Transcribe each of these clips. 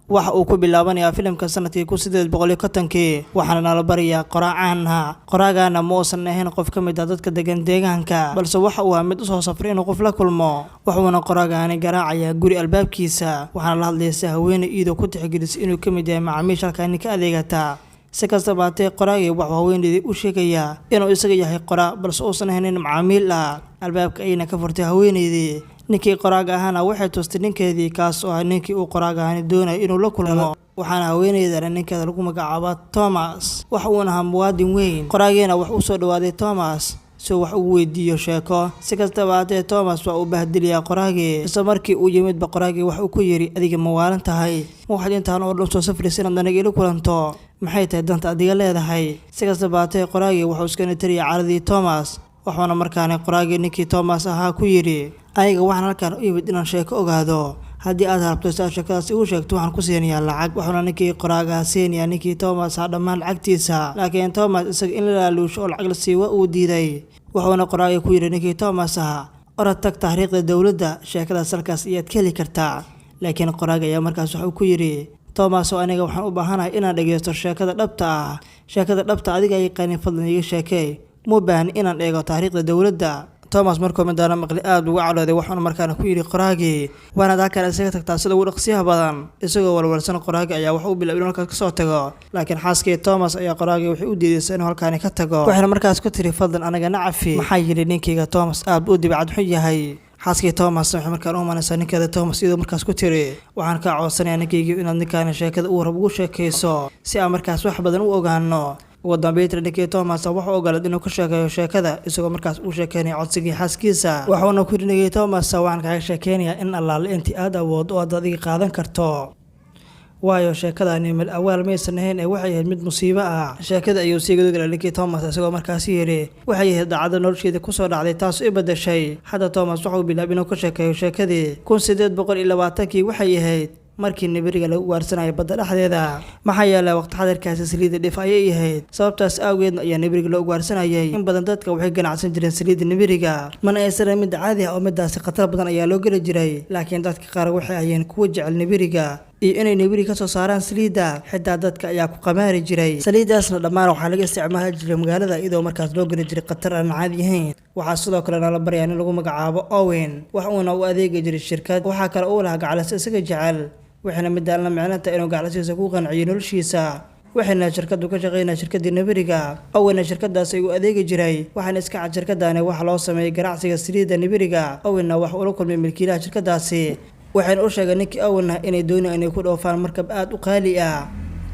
waxa uu ku bilaabanayaa filimka sanadkii 1850 waxaana nala barayaa qoraacaanha qoraagana ma uusan ahayn qof ka mid ah dadka degan deegaanka balse waxa uu mid u soo safray inuu qof la kulmo wuxuuna qoraagani garaacaya guri albaabkiisa waxaana la hadlaysaa haweeney iyadoo ku tixgelisay inuu ka mid yahay macaamiisha halkaan ka adeegata si kastaba haatee qoraagii waxa haweeneydii u sheegaya inuu isaga yahay qoraa balse uusan ahayn macaamiil ah albaabka ayna ka furtay haweeneydii ninkii qoraaga ahana waxay toostay ninkeedii kaas oo ninkii uu qoraagani doonay inuu la kulmo waxaana haweeneydana ninkeeda lagu magacaabo Thomas waxa uu ahaa muwaadin weyn qoraageena wax u soo dhawaaday Thomas soo wax uu weydiiyo sheeko si kastaba haatee Thomas waa u bahdiliyaa qoraagii isla markii uu yimid qoraagii wax uu ku yiri adiga ma waalan tahay waxaad intaan oo dhan soo safraysan anaga ila kulanto maxay tahay danta adiga leedahay si kastaba haatee qoraagii wuxuu iska nitiriya caaladii Thomas waxaana markaana qoraagii ninkii Thomas ahaa ku yiri ayaga waxaan halkaan u yimid inaan sheeko ogaado haddii aad rabto sheekadaas uu sheegto waxaan ku siinayaa lacag waxaana ninkii qoraaga siinaya ninkii Thomas dhammaan lacagtiisa laakiin Thomas isaga in la laaluusho oo lacag la siiyo uu diiday waxaana qoraaga ku yiri ninkii Thomas orad tag taariikhda dawladda sheekadaas halkaas ayaad ka heli kartaa laakiin qoraaga ayaa markaas waxa uu ku yiri Thomas oo aniga waxaan u baahanahay inaan dhageysto sheekada dhabta adiga ay qani fadlan iga sheekay mu baahan inaan eego taariikhda dawladda Thomas markuu madana maqli aad uga calooday waxaana markaana ku yiri qoraagii waana halkaan isaga tagtaa sida ugu dhaqsiyaha badan isagoo walwalsan qoraagii ayaa wax uu bilaabay inuu halkaas ka soo tago laakiin xaaskii Thomas ayaa qoraagii wixii u diiday inuu halkaan ka tago waxaana markaas ku tiri fadlan anaga nacafi maxay yiri ninkeyga Thomas aad u dibcad xun yahay xaaskii Thomas waxay markaan u maanaysaa ninkeeda Thomas iyadoo markaas ku tiri waxaan ka codsanayaa ninkeyga inaad ninkaan sheekada uu rabo ugu sheekayso si aan markaas wax badan u ogaano wadambeeyay ninkii Thomas waxa uu ogolaaday inuu ka sheekeeyo sheekada isagoo markaas uu sheekeynay codsigii xaaskiisa waxaana ku yiri Thomas waxaan ka sheekeynayaa in allaale intii aad awood oo aad adiga qaadan karto waayo sheekadani mid awaal maysan ahayn ee waxay ahayd mid musiibo ah sheekada ayuu sii gudgalay ninkii Thomas isagoo markaas yiri waxay ahayd dhacdo nolosheeda ku soo dhacday taas oo bedeshay hadda Thomas waxa uu bilaabay inuu ka sheekeeyo sheekadii 1820kii waxay ahayd markii nibiriga lagu waarsanayo badda dhexdeeda maxaa yeelay waqti xadarkaas saliida dhif ayay ahayd sababtaas awgeed ayaa nibiriga loo waarsanayay in badan dadka waxay ganacsan jireen saliida nibiriga mana aysan mid caadi ah oo midaas khatar badan ayaa loo gali jiray laakiin dadka qaar waxay ayeen kuwa jecel nibiriga iyo inay nibiriga ka soo saaraan saliida xitaa dadka ayaa ku qamaari jiray saliidaasna dhammaan waxaa laga isticmaali jiray magaalada iyadoo markaas loo gali jiray khatar aan caadi ahayn waxaa sidoo kale la barayaa in lagu magacaabo Owen wax uuna u adeegi jiray shirkad waxa kale oo laha gacalas isaga jecel waxaana midaalna macnaanta inuu gacalasiisa ku qanciyo noloshiisa waxaana shirkadu ka shaqeynaa shirkadii nibiriga awna shirkadaas ay u adeegi jiray waxaana iska cad shirkadani wax loo sameeyay ganacsiga saliida nibiriga awna wax uu la kulmay milkiilaha shirkadaasi waxaan u sheegay ninkii awna inay doonayaan inay ku dhoofaan markab aad u qaali ah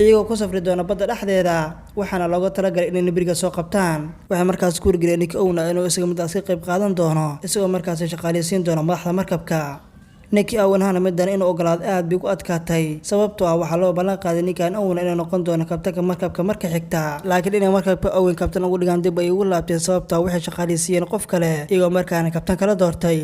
iyagoo ku safri doona badda dhexdeeda waxaana looga talagalay inay nibiriga soo qabtaan waxa markaas ku wargeliyay ninkii awna inuu isaga midaas ka qayb qaadan doono isagoo markaas shaqaaleysiin doono madaxda markabka ninkii awnaana midan inuu ogolaad aad bay ku adkaatay sababtoo ah waxa loo ballan qaaday ninkan awna inuu noqon doono kabtanka markabka marka xigta laakiin inay markabka Owen kabtan ugu dhigaan dib ay ugu laabteen sababtoo waxay shaqaaleysiiyeen qof kale iyagoo markaana kabtan kala doortay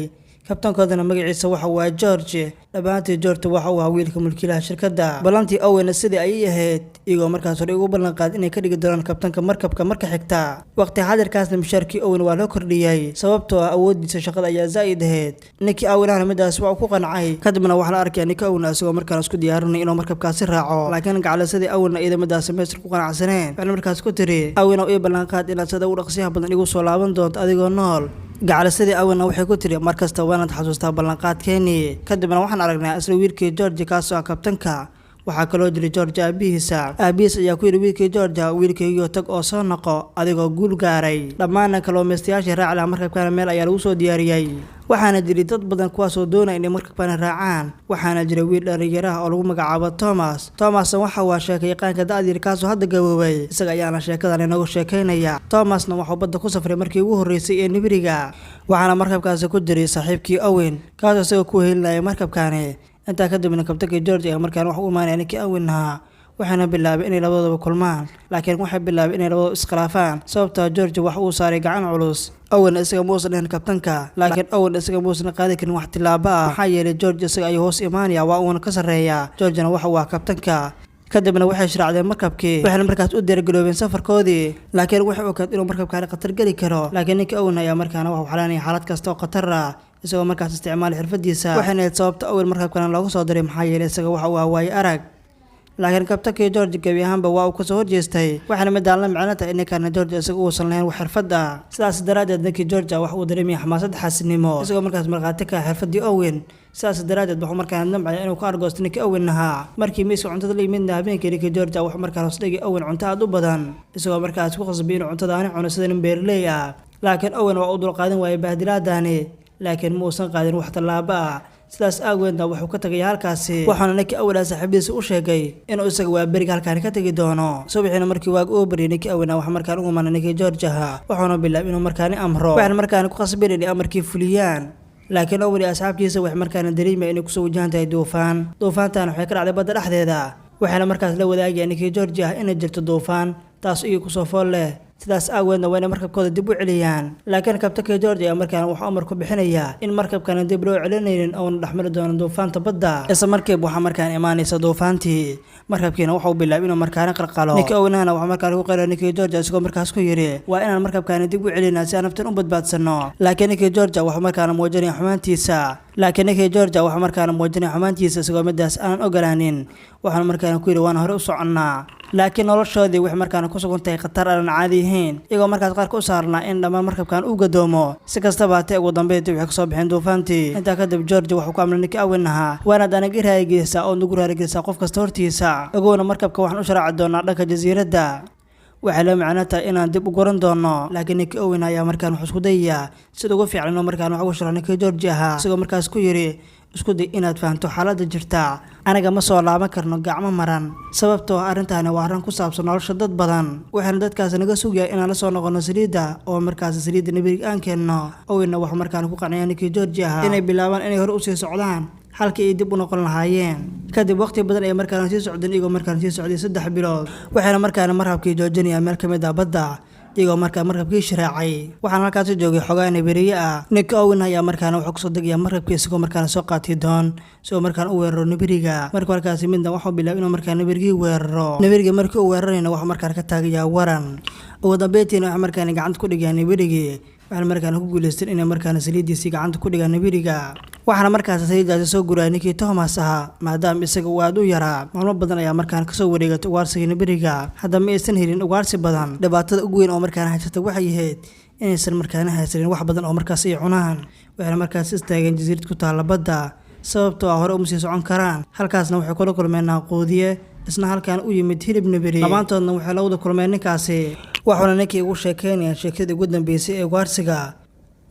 kabtankoodana magaciisa waxa waa George dhabaantii George waxa uu wiilka mulkiilaha shirkadda balantii Owen sidii ay ahayd iyagoo markaas hore ugu ballan qaad inay ka dhigi doonaan kabtanka markabka marka xigta waqti xadirkaasna mushaarkii Owen waa loo kordhiyay sababtoo ah awoodiisa shaqada ayaa zaid ahayd ninkii Owen midaas waa ku qancay kadibna waxa la arkay ninkii Owen isagoo markaas ku diyaarinay inuu markabkaasi raaco laakiin gacalasadii Owen iyada midaas meesha ku qanacsaneen waxaan markaas ku tiri Owen oo ballan qaad inaad sida u dhaqsiyaha badan igu soo laaban doonto adigoo nool gacalasadii Owen waxay ku tiri markasta waanaad xasuustaa ballanqaadkeeni kadibna waxaan aragnaa isla wiilkii George kaas oo kabtanka waxaa kaloo jiray George aabihiis ayaa ku yiri wiilkii George wiilkaygiio tag oo soo noqo adigoo guul gaaray dhammaan kalluumaystayaashii raacay markabkana meel ayaa lagu soo diyaariyay waxaana jiray dad badan kuwaas oo doonaya inay markabkana raacaan waxaana jiray wiil dhalinyaro ah oo lagu magacaabo Thomas waxa uu sheekayaqaanka da'diir kaas oo hadda gaboobay isaga ayaana sheekadan inagu sheekaynaya Thomasna waxa uu badda ku safray markii ugu horeysay ee nibiriga waxaana markabkaas ku jiray saaxiibkii Owen kaas oo ku helinaya markabkani inta kadibna kabtanka George ayaa markaan wax u imaanay ninkii Owen waxaana bilaabay inay labadooda kulmaan laakiin waxay bilaabay inay labadooda iskhilaafaan sababtoo George wax uu saaray gacan culus Owen isaga muusan dhahin kabtanka laakiin Owen isaga muusan qaadi karin wax tilaabo ah maxaa yeelay George isaga ayuu hoos imaanaya waa uu ka sareeyaa George-na waxa uu kabtanka kadibna waxay sharaacdeen markabkii waxaana markaas u diyaargaroobeen safarkoodii laakiin waxay ogaad inuu markabkaani khatar gali karo laakiin ninkii Owen ayaa markaana wax xalaanay xaalad kasta oo khatar ah isagoo markaas isticmaal xirfadiisa waxaana sababta Owen markabkan loogu soo diray maxaa yeelay isaga waxa uu waayay arag laakiin kabtankii George gabi ahaanba waa uu ka soo horjeestay waxaana midaan la macno tahay in ninkan George isaga uusan lahayn wax xirfad ah sidaas daraadeed ninkii George wax uu dareemay xamaasad xaasinimo isagoo markaas marqaati ka xirfadii Owen sidaas daraadeed wuxuu markaan damcay inuu ka argoosto ninkii Owen ahaa markii miiska cuntada la yimid habeenkii ninkii George wuxuu markaan hoos dhigay Owen cunto aad u badan isagoo markaas ku qasbay inuu cuntada aan cuno sida nin beerley ah laakiin Owen waa u dul qaadan waayay bahdilaadaani laakiin muusan qaadin wax tallaabo ah sidaas aageedna wuxuu ka tagay halkaasi waxaana ninkii Owen saaxiibadiisa u sheegay inuu isaga waa bariga halkaan ka tagi doono subaxina markii waag uu bariyay ninkii Owen wax markaan ugu maana ninkii George wuxuuna bilaabay inuu markaan amro waxaan markaan ku qasbay inay amarkii fuliyaan laakiin Owen asxaabtiisa wax markaan dareemay inay ku soo wajahantahay duufaantan waxay ka dhacday badda dhexdeeda waxaana markaas la wadaagay ninkii George inay jirto duufaan taas iyo ku soo fool leh sidaas aageedna waa inay markabkooda dib u celiyaan laakiin kabtankii George ayaa markaan wuxuu amar ku bixinayaa in markabkan dib loo celinaynin oo dhaxmari doono duufaanta badda isla markiiba waxa markaan imaanaysa duufaantii markabkiina wuxuu bilaabay inuu markaan qarqalo ninkii Owenana waxa markaan ku qeeray ninkii George isagoo markaas ku yiri waa inaan markabkan dib u celinaa si aan naftan u badbaadsano laakiin ninkii George waxa markaan muujinay xumaantiisa isagoo midaas aan ogolaanin waxaan markaan ku yiri waan hore u soconaa laakiin noloshoodii wax markaan ku sugantahay khatar aan caadi ahayn iyagoo markaas qaar ku saarnaa in dhammaan markabkan uu gadoomo si kastaba haatee ugu dambeyntii waxay ka soo bixeen duufaantii intaa kadib George wuxuu ku amray ninkii Owen waanaad anaga raayigeysaa oo nagu raarigeysaa qof kasta hortiisa ogowna markabka waxaan u sharaaci doonaa dhanka jasiiradda waxay la macno tahay inaan dib u goran doono laakiin ninkii Owen ayaa markaan wax isku dayayaa sida ugu fiican inuu markaan wax ugu sharaxo ninkii George isagoo markaas ku yiri isku day inaad fahanto xaaladda jirta anaga ma soo laaban karno gacmo maran sababtoo arrintaani waa arrin ku saabsan nolosha dad badan waxaana dadkaas naga sugaya inaan la soo noqono saliidda oo markaas saliidda nabiga aan keenno Owenna wax markaan ku qanciyay ninkii George inay bilaabaan inay hore u sii socdaan halkii ay dib u noqon lahaayeen kadib waqti badan ay markaan sii socdeen iyagoo markaan sii socday 3 bilood waxaana markaan marhabkii joojinaya meel ka mid ah badda iyagoo markaan markabkii shiraacay waxaan halkaas joogay xogaa nabiriye ah ninkii Owen ayaa markaan wuxuu ku soo degaya markabkii isagoo markaan soo qaatay doon soo markaan u weeraro nabiriga markaas midna wuxuu bilaabay inuu markaan nabirigii weeraro nabiriga markii uu weerarayna wuxuu markaan ka taagaya waran ugu dambeyntiina waxa markaan gacanta ku dhigay nabirigii waxaan markaan ku guuleystay inay markaan saliidiisii gacanta ku dhigaan nabiriga waxaana markaas saliidaasi soo guray ninkii Thomas maadaama isaga uu aad u yaraa maalmo badan ayaa markaan ka soo wareegatay ugaarsiga nabiriga hadda ma aysan helin ugaarsi badan dhibaatada ugu weyn oo markaan haysata waxay ahayd inaysan markaan haysanin wax badan oo markaas ay cunaan waxaana markaas istaageen jasiirad ku taala badda sababtoo hore uma sii socon karaan halkaasna waxay kula kulmeen qoodiye isna halkaan u yimid hilib nabiri labaantoodna waxay la wada kulmeen ninkaasi waxaana ninkii ugu sheekeynaya sheekadii ugu dambeysay ee ugaarsiga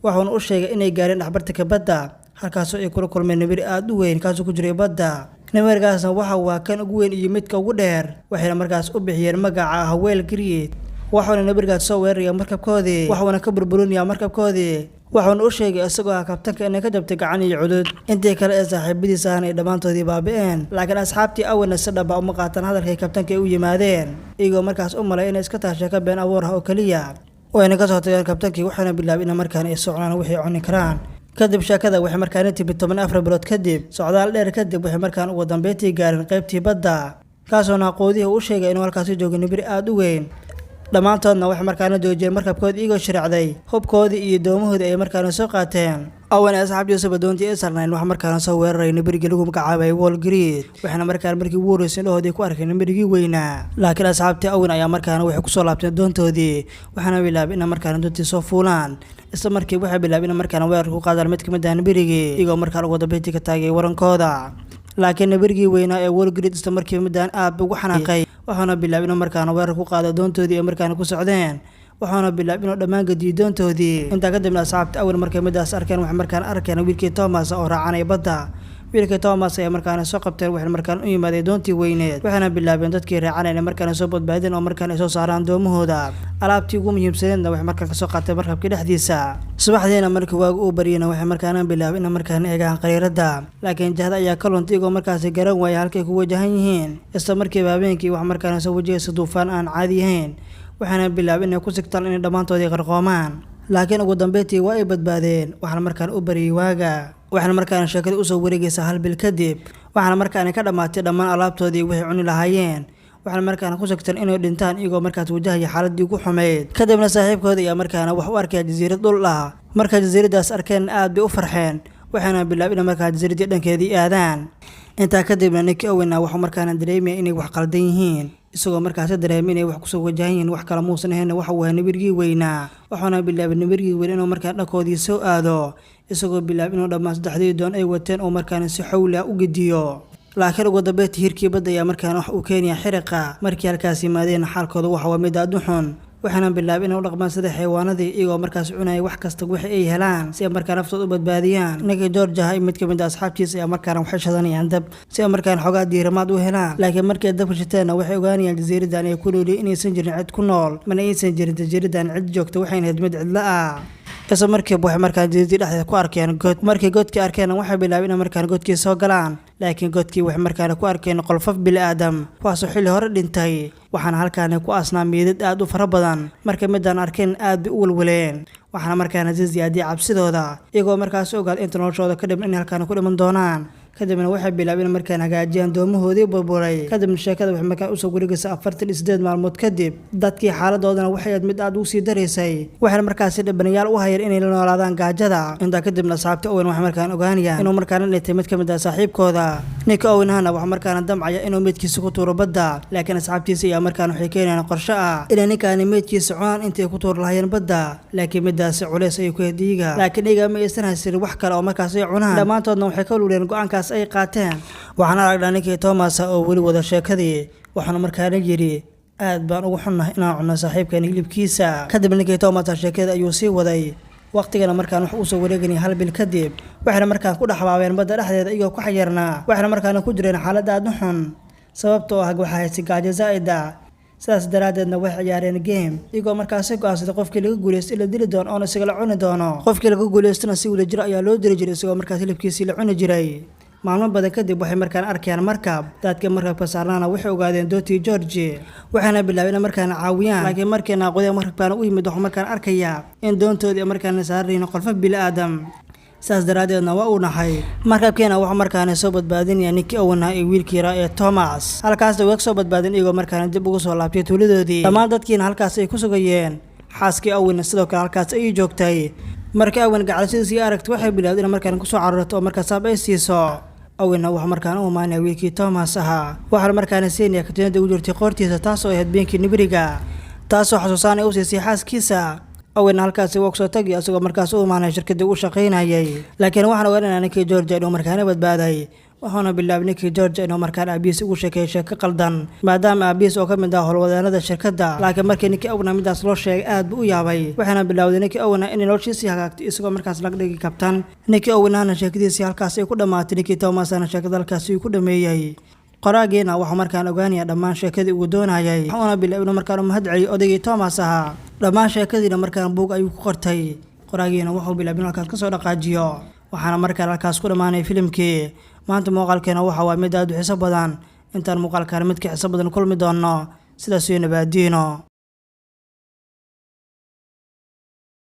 waxaana u sheegay inay gaareen dhaxbarta badda halkaasoo ay kula kulmeen nabiri aad u weyn kaasoo ku jiray badda nabirigaasna waxa waa kan ugu weyn iyo midka ugu dheer waxayna markaas u bixiyeen magaca Whale Greed waxaana nabirigaas soo weeraraya markabkoodii waxaana ka burburinaya markabkoodii waxaana u sheegay isagoo kabtanka inay ka jabtay gacan iyo cudud intii kale ee saaxiibadiisa ay dhamaantoodii baaba'een laakiin asxaabtii Owen si dhab ah uma qaataan hadalkay kabtanka ay u yimaadeen iyagoo markaas u malay inay iska taashay ka been abuur oo kaliya wayna ka soo tageen kabtankii waxaana bilaabay in markaan ay socdaan wixii cuni karaan kadib sheekada waxay markaan timid 14 bilood kadib socdaal dheer kadib waxay markaan ugu dambeyntii gaareen qaybtii badda kaasoo qoodihi u sheegay inuu halkaas joogo nabiri aad u weyn dhamaantoodna waxay markaan joojiyeen markabkoodii iyagoo shiracday hubkoodii iyo doomahoodii ay markaan soo qaateen Owen asxaabtiisa doontii ay sarnaan wax markaan soo weeraray nabiriga lagu magacaabay Whale Greed waxaana markaan markii ugu horeysay dhahoodii ku arkay nabirigii weynaa laakiin asxaabtii Owen ayaa markaan waxay ku soo laabteen doontoodii waxaana bilaabay in markaan doontii soo fuulaan isla markii waxay bilaabay in markaan weerar ku qaadaan mid ka mid ah nabirigii iyagoo markaan ugu dambeyntii ka taagay warankooda laakiin nabirigii weynaa ee Whale Greed isla markii midaan aad ugu xanaaqay waxaana bilaabay in markaan weerar ku qaado doontoodii ay markaan ku socdeen waxaana bilaabay inuu dhammaan gadiyo doontoodii intaa kadibna asxaabta Owen markay midaas arkeen wax markaan arkeen wiilkii Thomas oo raacanay badda wiilkii Thomas ayaa markaan soo qabteen wax markaan u yimaadeen doontii weyneed waxaana bilaabeen dadkii raacanay markaan soo badbaadeen oo markaan ay soo saaraan doomahooda alaabtii ugu muhiimsaneedna wax markaan ka soo qaatay markabkii dhexdiisa subaxdiina markii waag uu bariyana wax markaan bilaabay in markaan eegaan qariirada laakiin jahada ayaa ka luntay iyagoo markaas garan waayay halkay ku wajahan yihiin isla markii habeenkii wax markaan soo wajahaysa duufaan aan caadi ahayn waxaana bilaabay inay ku sigtaan inay dhamaantoodii qarqoomaan laakiin ugu dambeyntii waa ay badbaadeen waxaana markaan u bariyay waaga waxaana markaan sheekada u soo wareegaysa hal bil kadib waxaana markaan ka dhamaatay dhammaan alaabtoodii waxay cuni lahaayeen waxaana markaan ku sigtaan inay dhintaan iyagoo markaas wajahaya xaaladii ugu xumeyd kadibna saaxiibkooda ayaa markaan wax u arkay jasiirad dhul ah marka jasiiradaas arkeen aad bay u farxeen waxaana bilaabay in markaan jasiiradii dhankeedii aadaan intaa kadibna Nick Owen wuxuu markaana dareemay inay wax qaldan yihiin isagoo markaas dareemay inay wax ku soo wajahan yihiin wax kala muusan ahayn waxa uu nabirgii weynaa waxaana bilaabay nabirgii weyn inuu markaa dhakoodii soo aado isagoo bilaabay inuu dhammaan saddexdii doon ay wateen oo markaana si xawli ah u gidiyo laakiin ugu dambeyntii hirkii badda ayaa markaana wax uu keenaya xiriqa markii halkaas yimaadeen xaalkooda waxa waa mid aad u xun waxaana bilaabay inay u dhaqmaan sida xayawaanadii iyagoo markaas cunaya wax kasta wixii ay helaan si ay markaa naftooda u badbaadiyaan Nick George mid ka mid ah asxaabtiisa ayaa markaana waxay shadanayaan dab si ay markaan xogaa diirimaad u helaan laakiin markii dabka shiteen waxay ogaanayaan jasiiradan ay ku nool inaysan jirin cid ku nool mana aysan jirin jasiiradan cid joogta waxayna ahayd mid cidla ah isla markiiba waxay markaan jasiiradii dhexdeeda ku arkeen god markii godkii arkeen waxay bilaabeen inay markaan godkii soo galaan laakiin godkii waxay markaan ku arkeen qolfaf bini'aadam kuwaasoo xilli hore dhintay waxaana halkaan ku aasnaa meedad aad u fara badan markay midaan arkeen aad bay u walwaleen waxaana markaana ziyaadiyay cabsidooda iyagoo markaas ogaad inta noloshooda ka dhiman inay halkaan ku dhiman doonaan kadibna waxay bilaabeen markaan hagaajiyaan doomahoodii burburay kadibna sheekada waxay markaan usoo gurigaysay 48 maalmood kadib dadkii xaaladoodana waxay aad mid aad u sii dareysay waxayna markaasi dhibanayaal u hayeen inay la noolaadaan gaajada intaa kadibna asxaabta Owen waxay markaan ogaanayaan inuu markaan dhintay mid ka mid ah saaxiibkooda Nick Owen waxa markaan damcaya inuu meedkiisa ku tuuro badda laakiin asxaabtiisa ayaa markaan waxay keenayaan qorshe ah inay ninkaan meedkiisa cunaan intay ku tuur lahaayeen badda laakiin midaasi culeys ay ku hediga laakiin iyaga ma aysan haysan wax kale oo markaas ay cunaan dhammaantoodna waxay ka luuleen go'aankaas ay qaateen waxaana aragnaa Nick Thomas oo weli wada sheekadii waxaana markaana yiri aad baan ugu xunnahay inaan cunno saaxiibkan hilibkiisa kadib Nick Thomas sheekada ayuu sii waday waqtigana markaan wax uu soo wareeganay hal bil kadib waxayna markaan ku dhaxbaabeen badda dhexdeeda iyagoo ku xayirnaa waxayna markaan ku jireen xaalad aad u xun sababtoo ah waxa haysi gaajo zaa'id ah sidaas daraadeedna waxay ciyaareen game iyagoo markaas go'aansaday qofkii laga guuleystay la dili doono oo isaga la cuni doono qofkii laga guuleystana si wada jir ayaa loo diri jiray isagoo markaas hilibkiisa la cuni jiray maalmo badan kadib waxay markaan arkayaan markab dadka markabka saarnaana waxay ogaadeen doontii George waxaana bilaabeen markaan caawiyaan laakiin markii naaqoday markabkan u yimid waxa markaan arkaya in doontoodii markaan saarayeen qolfo bini'aadam saas daraadeedna waa uu nahay markabkeena waxa markaan soo badbaadinaya Nick Owen iyo wiilkii yar ee Thomas halkaas way soo badbaadin iyagoo markaan dib ugu soo laabtay tuuladoodii dhammaan dadkiina halkaas ay ku sugayeen xaaskii Owen sidoo kale halkaas ay joogtay markii Owen gacalsiisii aragtay waxay bilaabeen in markaan ku soo cararto oo markaas ay siiso Owen waxa markaan u maanay wiilkii Thomas waxa markaan siinaya katiinada ugu jirtay qoortiisa taasoo ahayd beenkii nibriga taasoo xasuusan u siisay xaaskiisa Owen halkaas uu soo tagay asagoo markaas u maanay shirkadii u shaqeynayay laakiin waxaan ogaanay Nick George inuu markaan badbaaday waxaana bilaabay Nick George inuu markaan aabiis ugu sheekeeyay sheeko qaldan maadaama aabiis oo ka mid ah howlwadaanada shirkadda laakiin markii Nick Owen midaas loo sheegay aad buu u yaabay waxaana bilaawday Nick Owen in noloshiisa hagaagtay isagoo markaas laga dhigay kabtan Nick Owen sheekadiisa halkaas ay ku dhamaatay Nick Thomas sheekada halkaas uu ku dhameeyay qoraageena waxa markaan ogaanaya dhammaan sheekadii uu doonayay waxaana bilaabay markaan mahadceliyay odaygii Thomas dhammaan sheekadiina markaan buug ayuu ku qortay qoraageena wuxuu bilaabay halkaas ka soo dhaqaajiyo waxaana markaan halkaas ku dhamaanay filimkii maanta muuqaalkeena waxa waa mid aad u xiiso badan intaan muuqaalkan mid ka xiiso badan kulmi doono sidaas iyo nabaadiino